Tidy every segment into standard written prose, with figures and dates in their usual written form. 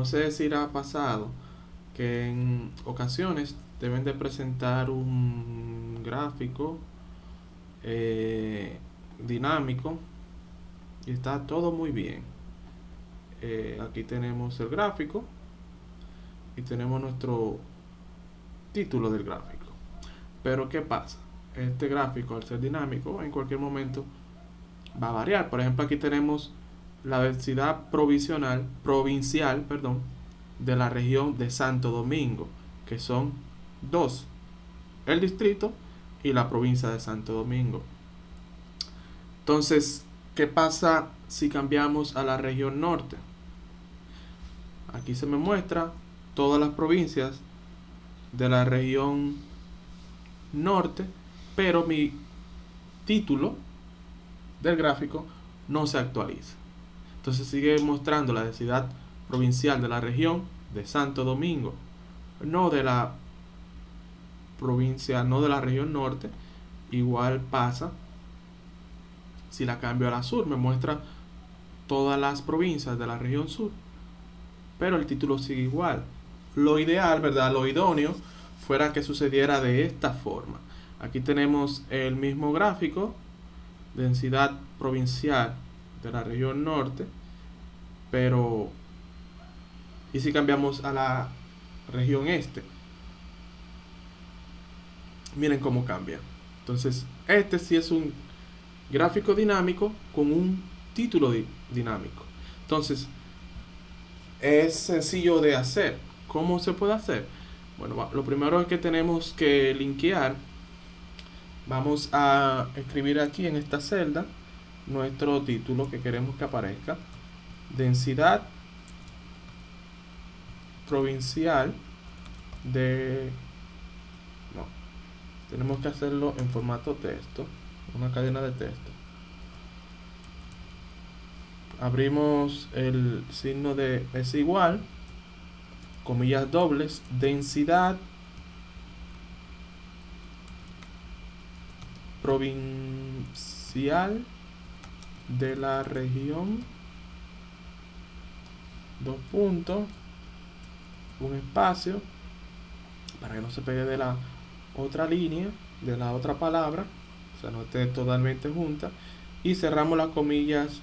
No sé si ha pasado que en ocasiones deben de presentar un gráfico dinámico y está todo muy bien. Aquí tenemos el gráfico y tenemos nuestro título del gráfico. Pero ¿qué pasa? Este gráfico, al ser dinámico, en cualquier momento va a variar. Por ejemplo, aquí tenemos la densidad provincial, de la región de Santo Domingo, que son dos: el distrito y la provincia de Santo Domingo. Entonces, ¿qué pasa si cambiamos a la región norte? Aquí se me muestra todas las provincias de la región norte, pero mi título del gráfico no se actualiza. Entonces sigue mostrando la densidad provincial de la región de Santo Domingo, no de la provincia, no de la región norte. Igual pasa si la cambio a la sur, me muestra todas las provincias de la región sur, pero el título sigue igual. Lo ideal, ¿verdad? Lo idóneo fuera que sucediera de esta forma. Aquí tenemos el mismo gráfico, densidad provincial de la región norte, pero ¿y si cambiamos a la región este? Miren cómo cambia. Entonces, este sí es un gráfico dinámico con un título dinámico. Entonces, es sencillo de hacer. ¿Cómo se puede hacer? Bueno, lo primero es que tenemos que linkear. Vamos a escribir aquí en esta celda nuestro título que queremos que aparezca: densidad provincial de... No, tenemos que hacerlo en formato texto, una cadena de texto. Abrimos el signo de es igual, comillas dobles, densidad provincial de la región, dos puntos, un espacio para que no se pegue de la otra línea, de la otra palabra, o sea, no esté totalmente junta, y cerramos las comillas,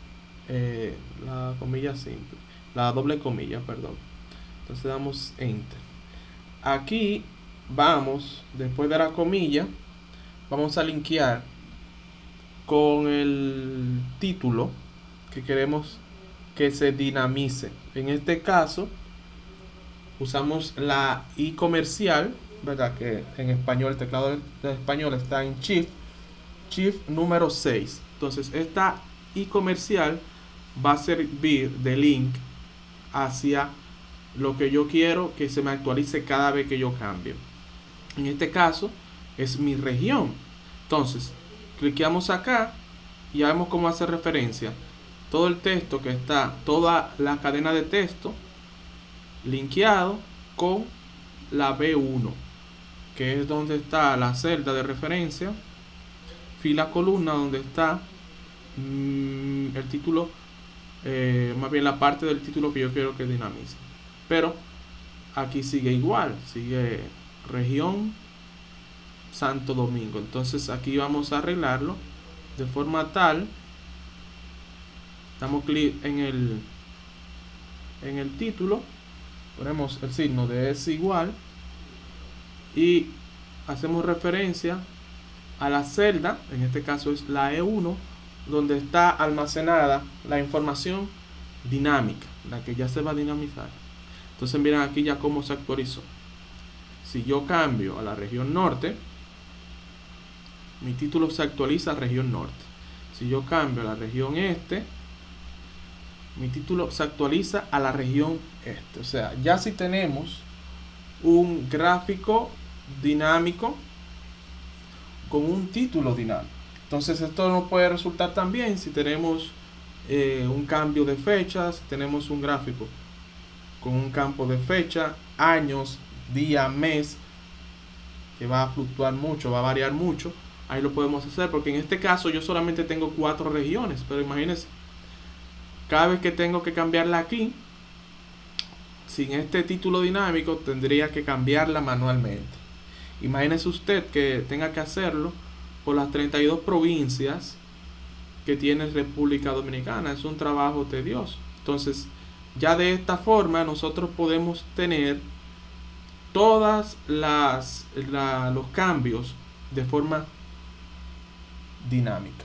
la comilla simple, la doble comilla, perdón. Entonces damos enter. Aquí vamos, después de la comilla, vamos a linkear con el título que queremos que se dinamice. En este caso usamos la I comercial, ¿verdad? Que en español, el teclado de español está en Shift número 6. Entonces esta I comercial va a servir de link hacia lo que yo quiero que se me actualice cada vez que yo cambie. En este caso es mi región. Entonces cliqueamos acá y ya vemos cómo hace referencia todo el texto que está, toda la cadena de texto linkeado con la B1, que es donde está la celda de referencia, fila columna, donde está el título, más bien la parte del título que yo quiero que dinamice. Pero aquí sigue igual, sigue región Santo Domingo. Entonces aquí vamos a arreglarlo de forma tal, damos clic en el título, ponemos el signo de es igual y hacemos referencia a la celda, en este caso es la E1, donde está almacenada la información dinámica, la que ya se va a dinamizar. Entonces miren aquí ya cómo se actualizó. Si yo cambio a la región norte, mi título se actualiza a región norte. Si yo cambio a la región este, mi título se actualiza a la región este. O sea, ya si tenemos un gráfico dinámico con un título dinámico. Entonces esto nos puede resultar también si tenemos un cambio de fechas, si tenemos un gráfico con un campo de fecha, años, día, mes, que va a fluctuar mucho, va a variar mucho. Ahí lo podemos hacer, porque en este caso yo solamente tengo 4 regiones, pero imagínense, cada vez que tengo que cambiarla aquí, sin este título dinámico tendría que cambiarla manualmente. Imagínese usted que tenga que hacerlo por las 32 provincias que tiene República Dominicana. Es un trabajo tedioso. Entonces, ya de esta forma nosotros podemos tener todas los cambios de forma dinámica.